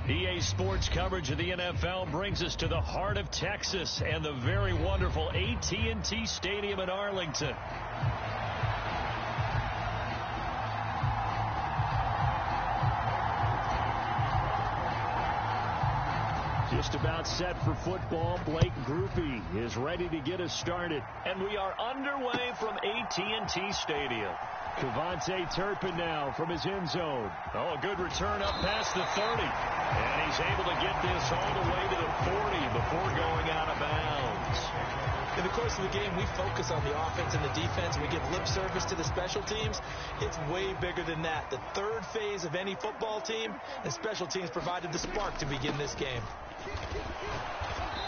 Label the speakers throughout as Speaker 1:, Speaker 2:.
Speaker 1: EA Sports coverage of the NFL brings us to the heart of Texas and the very wonderful AT&T Stadium in Arlington. Just about set for football. Blake Groupie is ready to get us started. And we are underway from AT&T Stadium. Devontae Turpin now from his end zone. Oh, a good return up past the 30. And he's able to get this all the way to the 40 before going out of bounds.
Speaker 2: In the course of the game, we focus on the offense and the defense. We give lip service to the special teams. It's way bigger than that. The third phase of any football team, and special teams provided the spark to begin this game.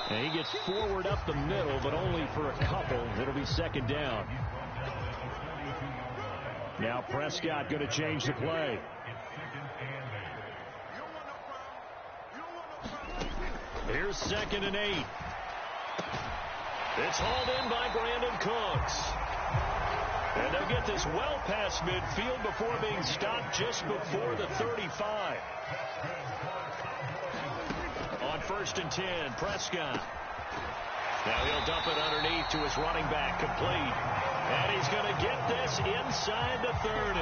Speaker 1: And he gets forward up the middle, but only for a couple. It'll be second down. Now Prescott going to change the play. Here's 2nd and 8. It's hauled in by Brandon Cooks. And they'll get this well past midfield before being stopped just before the 35. On 1st and 10, Prescott. Now he'll dump it underneath to his running back, complete. And he's going to get this inside the 30.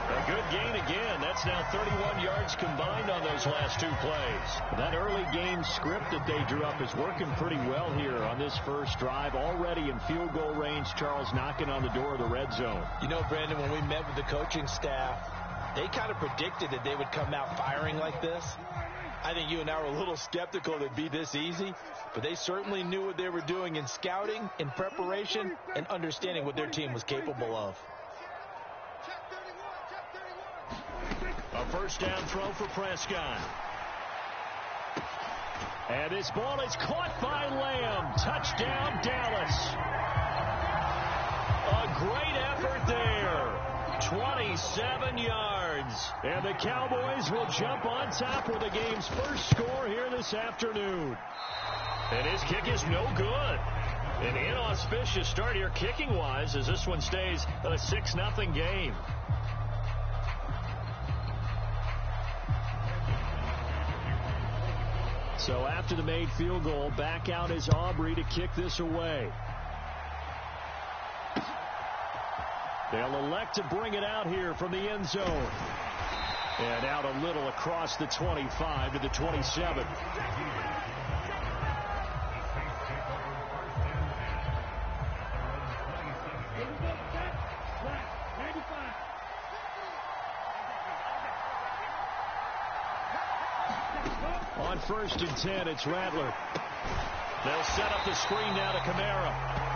Speaker 1: A good gain again. That's now 31 yards combined on those last two plays. That early game script that they drew up is working pretty well here on this first drive. Already in field goal range, Charles knocking on the door of the red zone.
Speaker 2: You know, Brandon, when we met with the coaching staff, they kind of predicted that they would come out firing like this. I think you and I were a little skeptical that it'd be this easy, but they certainly knew what they were doing in scouting, in preparation, and understanding what their team was capable of.
Speaker 1: A first down throw for Prescott. And this ball is caught by Lamb. Touchdown, Dallas. A great effort there. 27 yards. And the Cowboys will jump on top with the game's first score here this afternoon. And his kick is no good. An inauspicious start here kicking-wise as this one stays a 6-0 game. So after the made field goal, back out is Aubrey to kick this away. They'll elect to bring it out here from the end zone. And out a little across the 25 to the 27. On 1st and 10, it's Rattler. They'll set up the screen now to Kamara.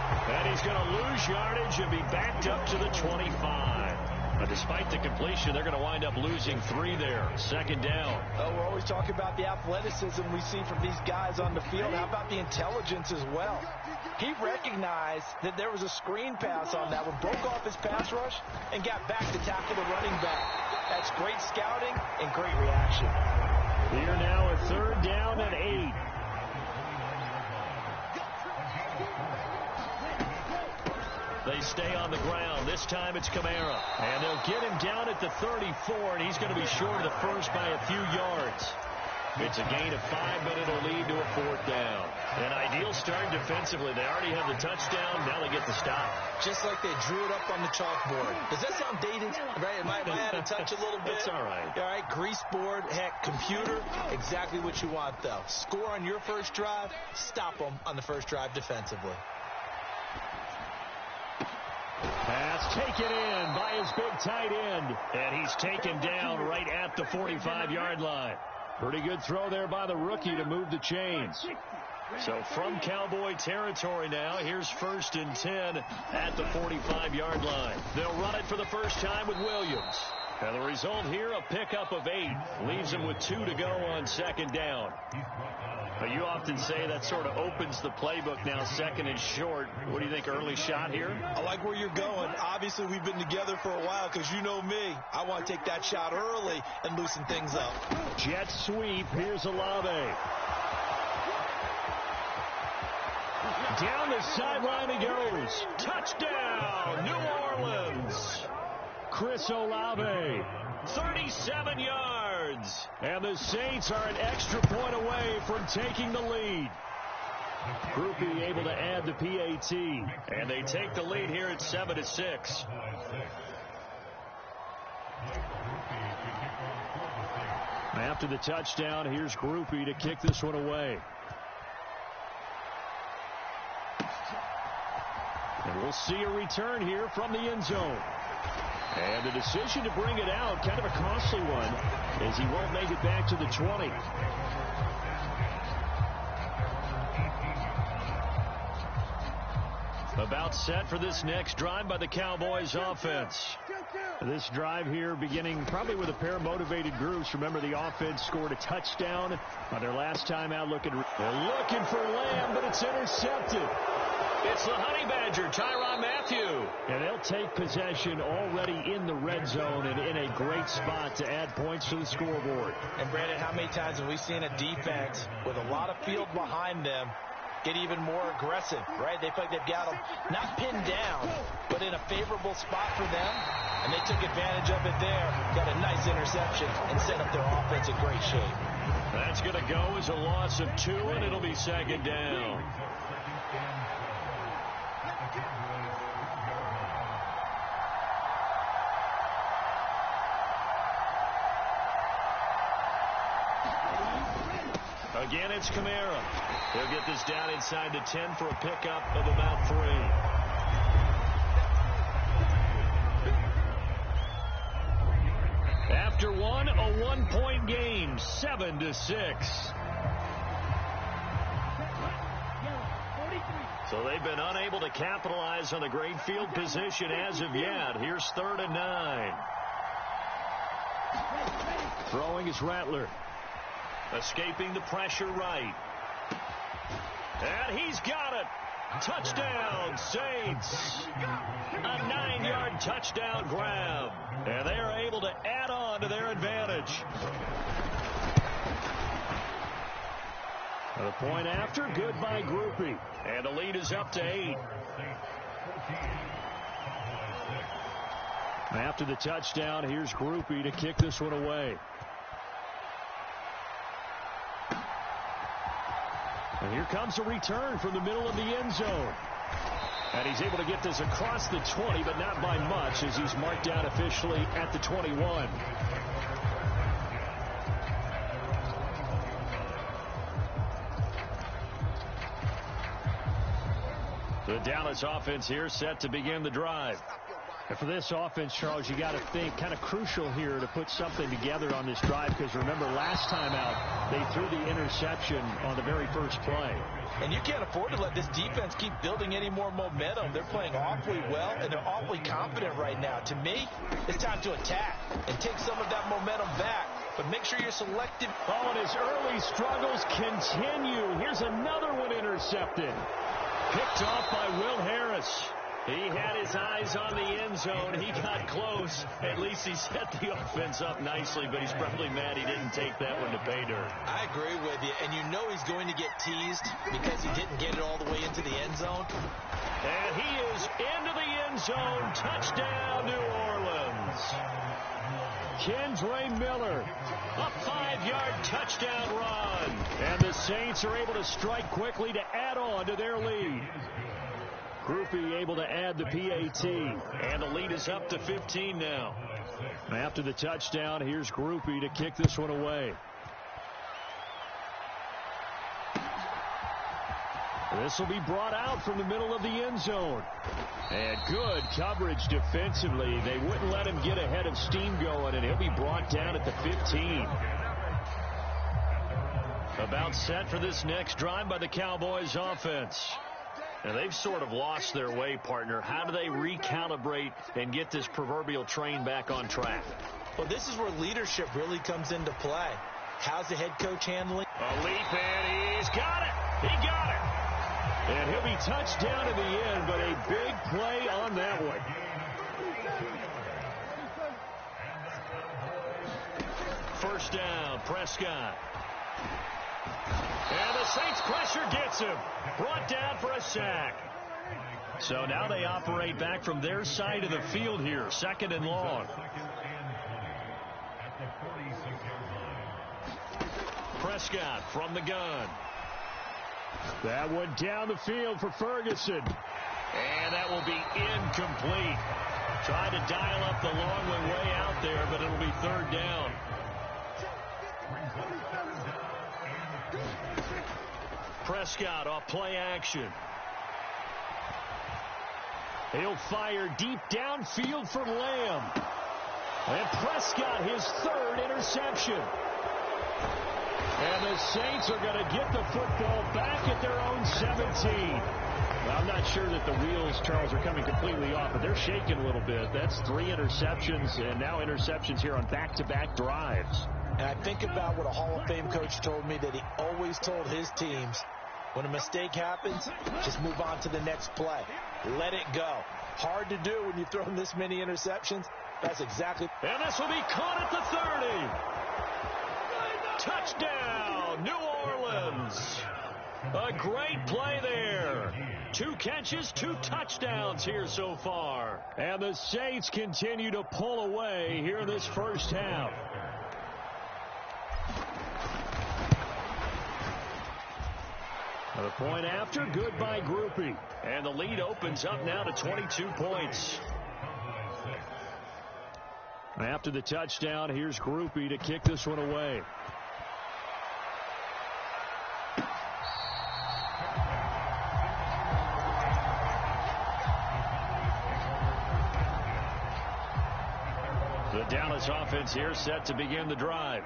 Speaker 1: And he's going to lose yardage and be backed up to the 25. But despite the completion, they're going to wind up losing 3 there. 2nd down.
Speaker 2: Oh, we're always talking about the athleticism we see from these guys on the field. How about the intelligence as well? He recognized that there was a screen pass on that one, broke off his pass rush, and got back to tackle the running back. That's great scouting and great reaction.
Speaker 1: Here now a 3rd down and 8. They stay on the ground. This time it's Kamara. And they'll get him down at the 34, and he's going to be short of the first by a few yards. It's a gain of 5, but it'll lead to a 4th down. An ideal start defensively. They already have the touchdown. Now they get the stop.
Speaker 2: Just like they drew it up on the chalkboard. Does that sound dated? Right? It might add a touch a little bit.
Speaker 1: It's all right.
Speaker 2: All right, grease board, heck, computer, exactly what you want, though. Score on your first drive, stop them on the first drive defensively.
Speaker 1: Pass taken in by his big tight end. And he's taken down right at the 45-yard line. Pretty good throw there by the rookie to move the chains. So from Cowboy territory now, here's 1st and 10 at the 45-yard line. They'll run it for the first time with Williams. And the result here, a pickup of 8. Leaves them with 2 to go on 2nd down. But you often say that sort of opens the playbook now, 2nd and short. What do you think, early shot here?
Speaker 2: I like where you're going. Obviously, we've been together for a while because you know me. I want to take that shot early and loosen things up.
Speaker 1: Jet sweep. Here's LLe-ge-nd. Down the sideline he goes. Touchdown, New Orleans. Chris LLe-ge-nd, 37 yards. woods. And the Saints are an extra point away from taking the lead. Groupie able to add the PAT. And they take the lead here at 7-6. After the touchdown, here's Groupie to kick this one away. And we'll see a return here from the end zone. And the decision to bring it out, kind of a costly one, as he won't make it back to the 20. About set for this next drive by the Cowboys offense. This drive here beginning probably with a pair of motivated groups. Remember, the offense scored a touchdown on their last time out. They're looking for Lamb, but it's intercepted. It's the Honey Badger, Tyrann Mathieu. And they'll take possession already in the red zone and in a great spot to add points to the scoreboard.
Speaker 2: And, Brandon, how many times have we seen a defense with a lot of field behind them get even more aggressive, right? They feel like they've got them not pinned down, but in a favorable spot for them, and they took advantage of it there, got a nice interception, and set up their offense in great shape.
Speaker 1: That's going to go as a loss of 2, and it'll be second down. Again, it's Kamara. He'll get this down inside the 10 for a pickup of about 3. After one, a 1-point game, 7-6. So they've been unable to capitalize on the great field position as of yet. Here's 3rd and 9. Throwing is Rattler. Escaping the pressure right. And he's got it. Touchdown, Saints. A 9-yard touchdown grab. And they are able to add on to their advantage. The point after, good by Groupie. And the lead is up to 8. After the touchdown, here's Groupie to kick this one away. And here comes a return from the middle of the end zone. And he's able to get this across the 20, but not by much, as he's marked down officially at the 21. The Dallas offense here set to begin the drive. And for this offense, Charles, you got to think kind of crucial here to put something together on this drive, because remember last time out they threw the interception on the very first play.
Speaker 2: And you can't afford to let this defense keep building any more momentum. They're playing awfully well, and they're awfully confident right now. To me, it's time to attack and take some of that momentum back. But make sure you're selective.
Speaker 1: Oh, and his early struggles continue. Here's another one intercepted. Picked off by Will Harris. He had his eyes on the end zone. He got close. At least he set the offense up nicely, but he's probably mad he didn't take that one to pay dirt.
Speaker 2: I agree with you, and you know he's going to get teased because he didn't get it all the way into the end zone.
Speaker 1: And he is into the end zone. Touchdown, New Orleans. Kendre Miller, a 5-yard touchdown run. And the Saints are able to strike quickly to add on to their lead. Groupie able to add the PAT. And the lead is up to 15 now. After the touchdown, here's Groupie to kick this one away. This will be brought out from the middle of the end zone. And good coverage defensively. They wouldn't let him get ahead of steam going, and he'll be brought down at the 15. About set for this next drive by the Cowboys offense. And they've sort of lost their way, partner. How do they recalibrate and get this proverbial train back on track?
Speaker 2: Well, this is where leadership really comes into play. How's the head coach handling?
Speaker 1: A leap, and he's got it. He got it. And he'll be touched down in the end, but a big play on that one. First down, Prescott. And the Saints pressure gets him. Brought down for a sack. So now they operate back from their side of the field here. 2nd and long. Prescott from the gun. That one down the field for Ferguson. And that will be incomplete. Trying to dial up the long way out there, but it'll be third down. Prescott off play action. He'll fire deep downfield for Lamb. And Prescott, his third interception. And the Saints are going to get the football back at their own 17. I'm not sure that the wheels, Charles, are coming completely off, but they're shaking a little bit. That's 3 interceptions, and now interceptions here on back-to-back drives.
Speaker 2: And I think about what a Hall of Fame coach told me, that he always told his teams, when a mistake happens, just move on to the next play. Let it go. Hard to do when you've thrown this many interceptions. That's exactly.
Speaker 1: And this will be caught at the 30. Touchdown, New Orleans. A great play there. 2 catches, 2 touchdowns here so far. And the Saints continue to pull away here in this first half. The point after, good by Groupie. And the lead opens up now to 22 points. After the touchdown, here's Groupie to kick this one away. The Dallas offense here set to begin the drive.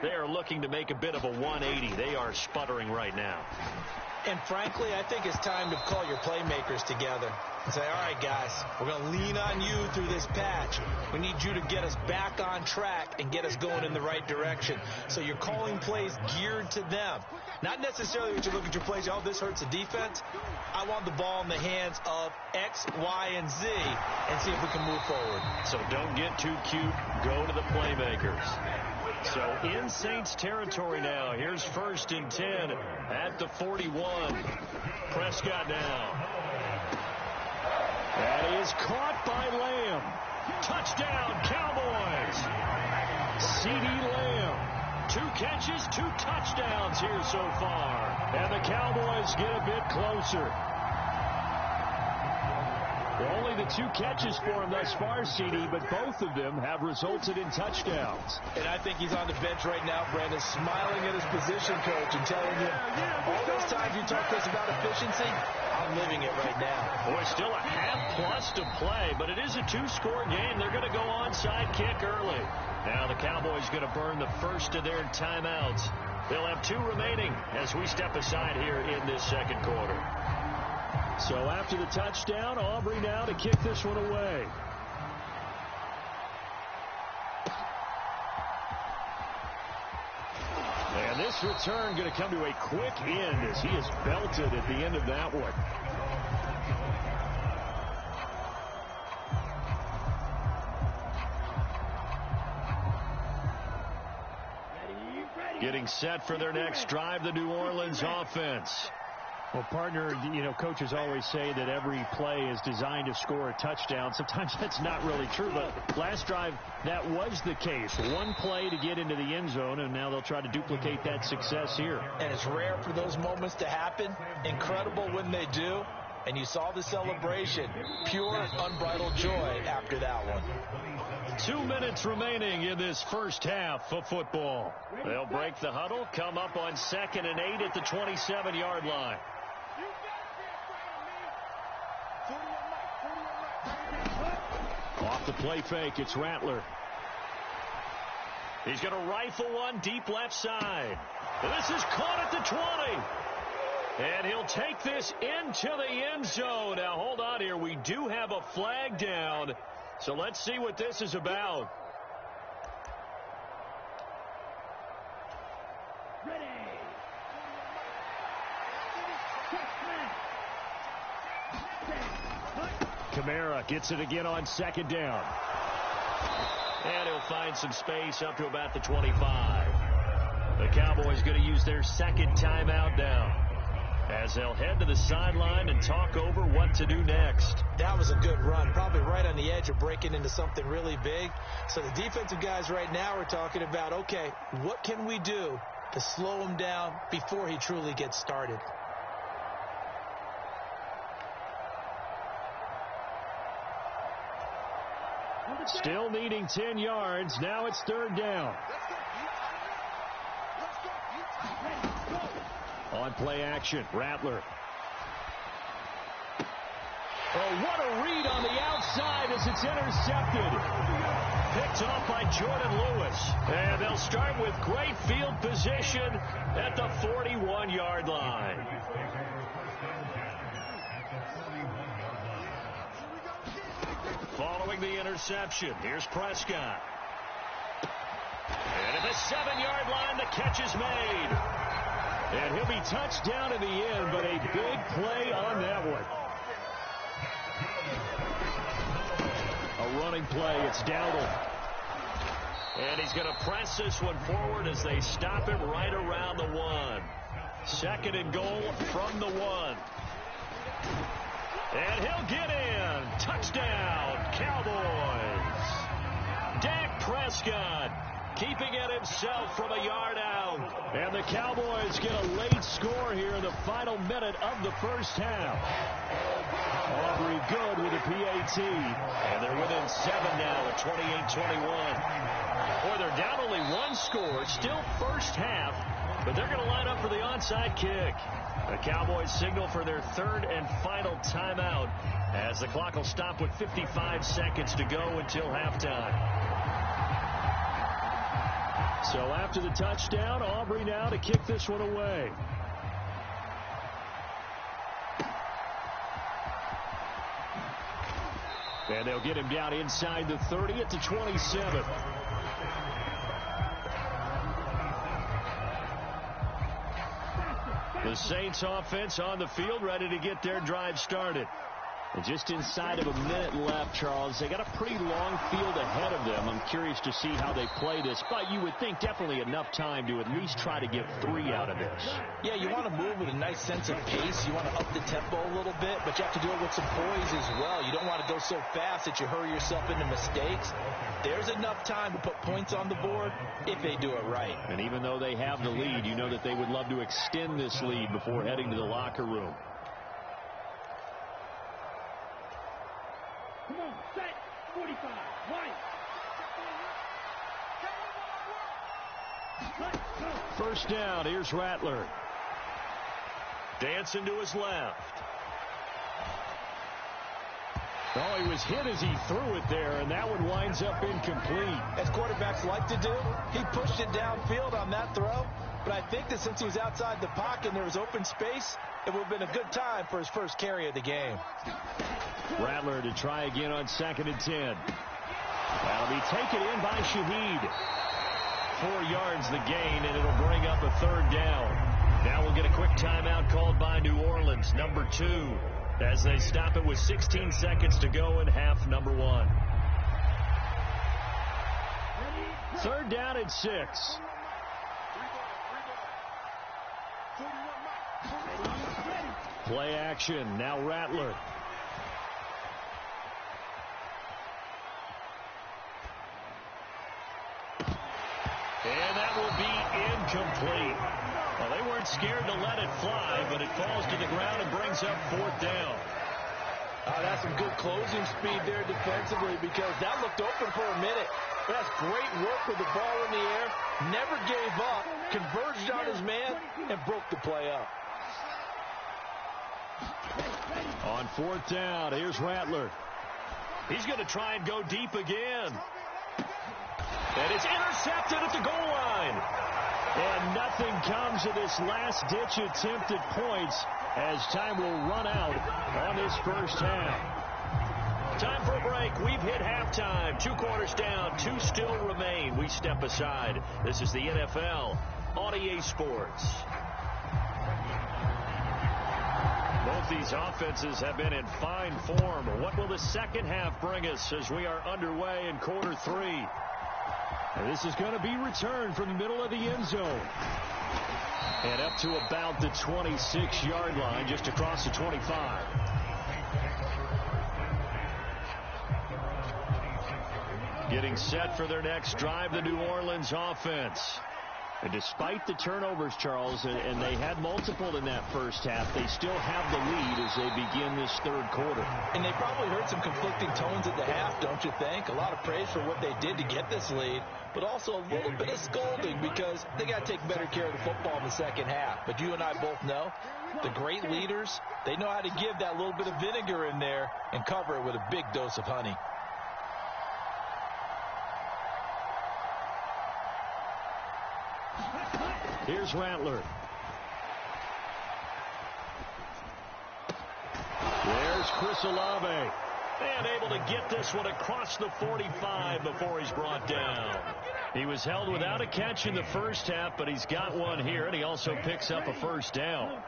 Speaker 1: They are looking to make a bit of a 180. They are sputtering right now.
Speaker 2: And frankly, I think it's time to call your playmakers together and say, all right, guys, we're going to lean on you through this patch. We need you to get us back on track and get us going in the right direction. So you're calling plays geared to them. Not necessarily when you look at your plays, oh, this hurts the defense. I want the ball in the hands of X, Y, and Z and see if we can move forward.
Speaker 1: So don't get too cute. Go to the playmakers. So in Saints territory now. Here's 1st and 10 at the 41. Prescott now. That is caught by Lamb. Touchdown, Cowboys. C.D. Lamb. 2 catches, 2 touchdowns here so far. And the Cowboys get a bit closer. Only the 2 catches for him thus far, CD, but both of them have resulted in touchdowns.
Speaker 2: And I think he's on the bench right now, Brandon, smiling at his position coach and telling him, all those times you talked to us about efficiency, I'm living it right now.
Speaker 1: Boy, still a half-plus to play, but it is a 2-score game. They're going to go onside kick early. Now the Cowboys going to burn the first of their timeouts. They'll have 2 remaining as we step aside here in this second quarter. So after the touchdown, Aubrey now to kick this one away. And this return going to come to a quick end as he is belted at the end of that one. Getting set for their next drive, the New Orleans offense. Well, partner, coaches always say that every play is designed to score a touchdown. Sometimes that's not really true, but last drive, that was the case. 1 play to get into the end zone, and now they'll try to duplicate that success here.
Speaker 2: And it's rare for those moments to happen. Incredible when they do. And you saw the celebration. Pure, unbridled joy after that one.
Speaker 1: 2 minutes remaining in this first half of football. They'll break the huddle, come up on 2nd and 8 at the 27-yard line. Off the play fake, it's Rattler. He's going to rifle one deep left side. This is caught at the 20. And he'll take this into the end zone. Now, hold on here. We do have a flag down. So let's see what this is about. Kamara gets it again on 2nd down. And he'll find some space up to about the 25. The Cowboys going to use their 2nd timeout now, as they'll head to the sideline and talk over what to do next.
Speaker 2: That was a good run, probably right on the edge of breaking into something really big. So the defensive guys right now are talking about, okay, what can we do to slow him down before he truly gets started.
Speaker 1: Still needing 10 yards. Now it's third down. On play action, Rattler. Oh, what a read on the outside as it's intercepted. Picked off by Jordan Lewis. And they'll start with great field position at the 41-yard line. Following the interception, here's Prescott. And at the 7-yard line, the catch is made. And he'll be touched down in the end, but a big play on that one. A running play, it's Dowdle. And he's going to press this one forward as they stop him right around the 1. Second and goal from the 1. And he'll get in. Touchdown, Cowboys. Dak Prescott keeping it himself from a yard out. And the Cowboys get a late score here in the final minute of the first half. Aubrey good with a PAT. And they're within 7 now at 28-21. Boy, they're down only 1 score. Still first half. But they're going to line up for the onside kick. The Cowboys signal for their third and final timeout as the clock will stop with 55 seconds to go until halftime. So after the touchdown, Aubrey now to kick this one away. And they'll get him down inside the 30 at the 27. The Saints offense on the field, ready to get their drive started. And just inside of a minute left, Charles. They got a pretty long field ahead of them. I'm curious to see how they play this. But you would think definitely enough time to at least try to get 3 out of this.
Speaker 2: Yeah, you want to move with a nice sense of pace. You want to up the tempo a little bit, but you have to do it with some poise as well. You don't want to go so fast that you hurry yourself into mistakes. There's enough time to put points on the board if they do it right.
Speaker 1: And even though they have the lead, you know that they would love to extend this lead before heading to the locker room.
Speaker 3: Come on, set, 45, right.
Speaker 1: First down, here's Rattler. Dancing to his left. Oh, he was hit as he threw it there, and that one winds up incomplete.
Speaker 2: As quarterbacks like to do, he pushed it downfield on that throw. But I think that since he was outside the pocket and there was open space, it would have been a good time for his first carry of the game.
Speaker 1: Rattler to try again on 2nd and 10. That'll be taken in by Shaheed. 4 yards the gain, and it'll bring up a third down. Now we'll get a quick timeout called by New Orleans, number 2, as they stop it with 16 seconds to go in half number 1. Third down and 6. Play action, now Rattler. And that will be incomplete. Well, they weren't scared to let it fly, but it falls to the ground and brings up 4th down.
Speaker 2: That's some good closing speed there defensively, because that looked open for a minute. But that's great work with the ball in the air. Never gave up, converged on his man, and broke the play up.
Speaker 1: On 4th down, here's Rattler. He's going to try and go deep again. And it's intercepted at the goal line. And nothing comes of this last-ditch attempt at points as time will run out on this first half. Time for a break. We've hit halftime. 2 quarters down. 2 still remain. We step aside. This is the NFL on EA Sports. Both these offenses have been in fine form. What will the second half bring us as we are underway in quarter 3? And this is going to be returned from the middle of the end zone. And up to about the 26-yard line, just across the 25. Getting set for their next drive, the New Orleans offense. And despite the turnovers, Charles, and they had multiple in that first half, they still have the lead as they begin this third quarter.
Speaker 2: And they probably heard some conflicting tones at the half, don't you think? A lot of praise for what they did to get this lead, but also a little bit of scolding because they got to take better care of the football in the second half. But you and I both know the great leaders, they know how to give that little bit of vinegar in there and cover it with a big dose of honey.
Speaker 1: Here's Rattler. There's Chris Olave. And able to get this one across the 45 before he's brought down. He was held without a catch in the first half, but he's got one here, and he also picks up a first down.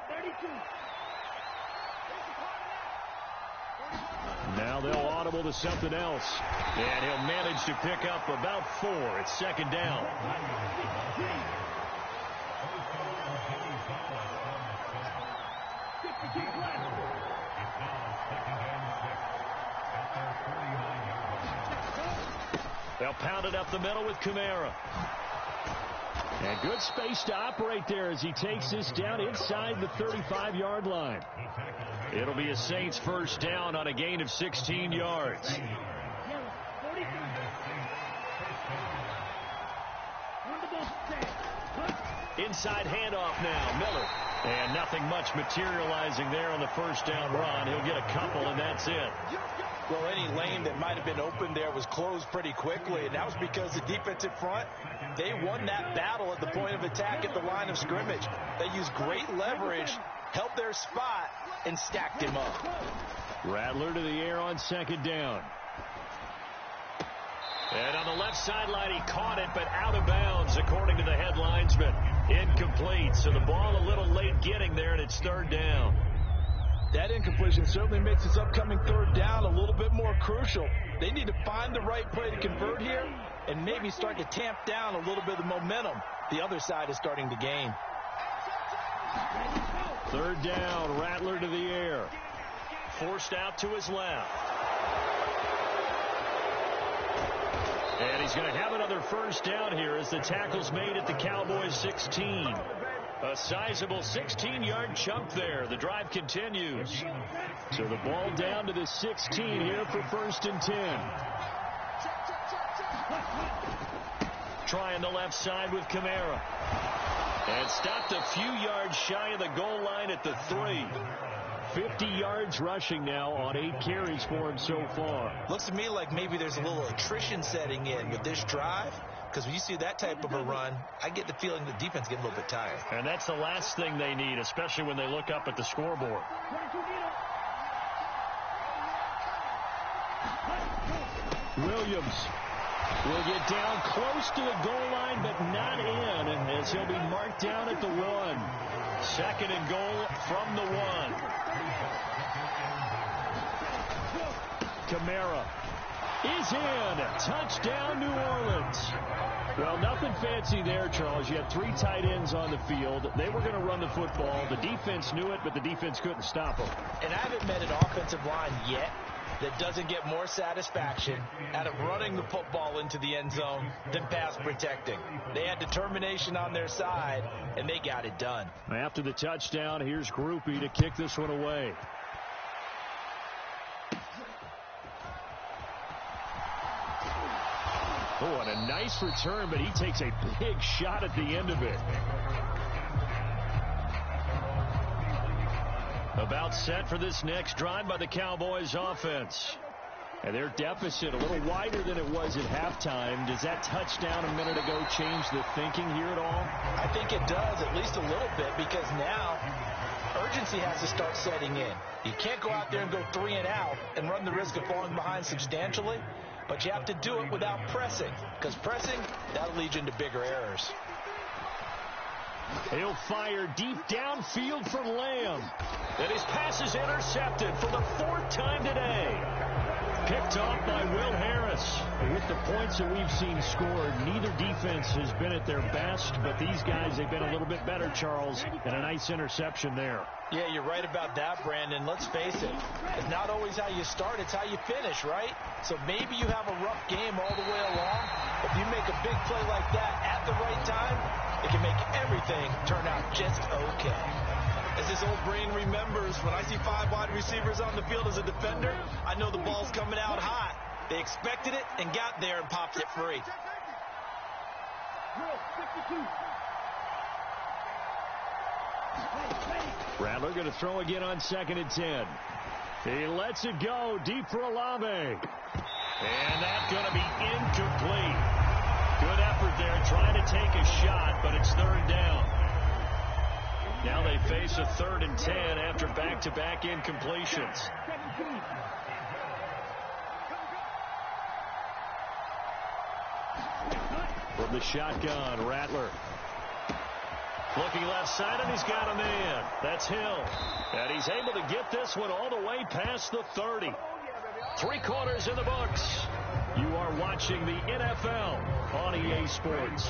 Speaker 1: Now they'll audible to something else. And he'll manage to pick up about 4. It's second down. They'll pound it up the middle with Kamara. And good space to operate there as he takes this down inside the 35-yard line. It'll be a Saints first down on a gain of 16 yards. Inside handoff now, Miller. And nothing much materializing there on the first down run. He'll get a couple, and that's it.
Speaker 2: Well, any lane that might have been open there was closed pretty quickly, and that was because the defensive front, they won that battle at the point of attack at the line of scrimmage. They used great leverage, held their spot, and stacked him up.
Speaker 1: Rattler to the air on second down. And on the left sideline, he caught it, but out of bounds, according to the head linesman. Incomplete, so the ball a little late getting there, and it's third down.
Speaker 2: That incompletion certainly makes this upcoming third down a little bit more crucial. They need to find the right play to convert here and maybe start to tamp down a little bit of the momentum the other side is starting to gain.
Speaker 1: Third down, Rattler to the air. Forced out to his left. And he's going to have another first down here as the tackle's made at the Cowboys 16. A sizable 16-yard chunk there. The drive continues. So the ball down to the 16 here for first and 10. Trying the left side with Kamara. And stopped a few yards shy of the goal line at the 3. 50 yards rushing now on 8 carries for him so far.
Speaker 2: Looks to me like maybe there's a little attrition setting in with this drive. Because when you see that type of a run, I get the feeling the defense gets a little bit tired.
Speaker 1: And that's the last thing they need, especially when they look up at the scoreboard. Williams will get down close to the goal line, but not in, as he'll be marked down at the 1. Second and goal from the 1. Kamara is in. Touchdown, New Orleans. Well, nothing fancy there, Charles. You had 3 tight ends on the field. They were going to run the football. The defense knew it, but the defense couldn't stop them.
Speaker 2: And I haven't met an offensive line yet that doesn't get more satisfaction out of running the football into the end zone than pass protecting. They had determination on their side, and they got it done.
Speaker 1: After the touchdown, here's Groupie to kick this one away. Oh, and a nice return, but he takes a big shot at the end of it. About set for this next drive by the Cowboys offense. And their deficit a little wider than it was at halftime. Does that touchdown a minute ago change the thinking here at all?
Speaker 2: I think it does, at least a little bit, because now urgency has to start setting in. You can't go out there and go 3 and out and run the risk of falling behind substantially. But you have to do it without pressing, because pressing, that'll lead you into bigger errors.
Speaker 1: He'll fire deep downfield from Lamb. And his pass is intercepted for the 4th time today. Picked off by Will Harris. With the points that we've seen scored, neither defense has been at their best, but these guys, they've been a little bit better, Charles, and a nice interception there.
Speaker 2: Yeah, you're right about that, Brandon. Let's face it. It's not always how you start, it's how you finish, right? So maybe you have a rough game all the way along. If you make a big play like that at the right time, it can everything turn out just okay.
Speaker 4: As his old brain remembers, when I see 5 wide receivers on the field as a defender, I know the ball's coming out hot. They expected it and got there and popped it free.
Speaker 1: Rattler going to throw again on 2nd and 10. He lets it go deep for LLe-ge-nd. And that's going to be incomplete. Good effort there trying to take a shot, but it's 3rd down. Now they face a 3rd and 10 after back-to-back incompletions. From the shotgun, Rattler. Looking left side, and he's got a man. That's Hill. And he's able to get this one all the way past the 30. 3 quarters in the books. You are watching the NFL on EA Sports.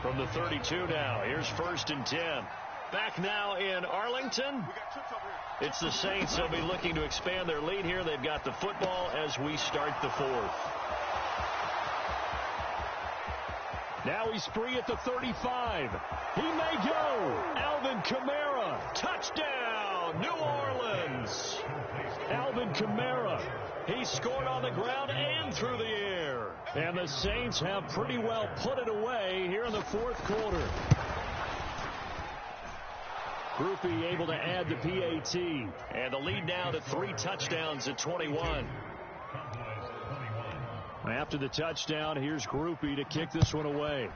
Speaker 1: From the 32 now, here's 1st and 10. Back now in Arlington. It's the Saints. They'll be looking to expand their lead here. They've got the football as we start the 4th. Now he's free at the 35. He may go. Alvin Kamara. Touchdown, New Orleans. Alvin Kamara. He scored on the ground and through the air. And the Saints have pretty well put it away here in the 4th quarter. Groupie able to add the PAT. And the lead now to 3 touchdowns at 21. After the touchdown, here's Groupie to kick this one away.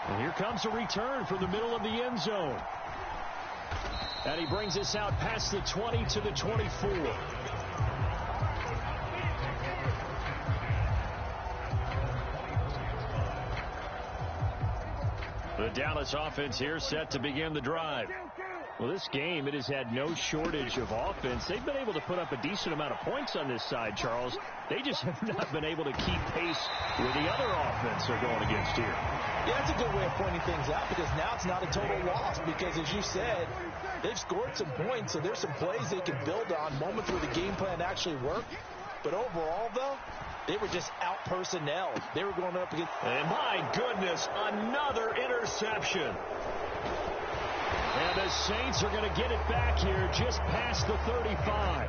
Speaker 1: And here comes a return from the middle of the end zone. And he brings us out past the 20 to the 24. The Dallas offense here set to begin the drive. Well, this game, it has had no shortage of offense. They've been able to put up a decent amount of points on this side, Charles. They just have not been able to keep pace with the other offense they're going against here.
Speaker 2: Yeah, that's a good way of pointing things out, because now it's not a total loss, because as you said, they've scored some points, so there's some plays they can build on, moments where the game plan actually worked. But overall, though, they were just out-personnel. They were going up against...
Speaker 1: And my goodness, another interception. And the Saints are going to get it back here just past the 35.